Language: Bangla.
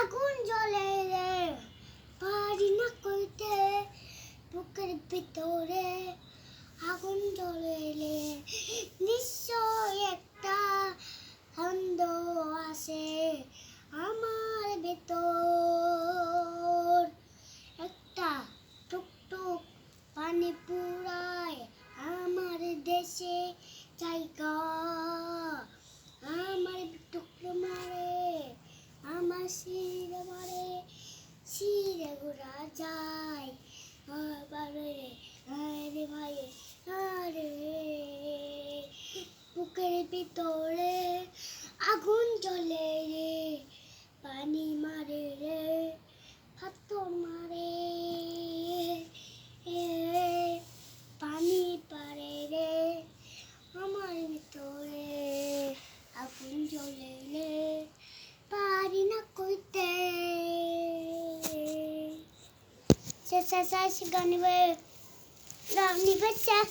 আগুন জ্বলে রে পারি না কইতে বুকের ভিতরে আগুন জ্বলে রে নিশ্চয় একটা ছন্দ আছে আমার ভেতর একটা টুকটুক পানি পুরায় আমার দেশে জায়গা আমার টুকরো মারে আমার শিরে মারে শিরে ঘোরা যায় আরে আরে ভাই আরে বুকের ভিতরে আগুন জ্বলে রে পানি মারে রে পাথর মারে পানি পারে রে আমার ভিতরে আগুন জ্বলে রে পারি না কইতে শেষ গান নিবে শেষ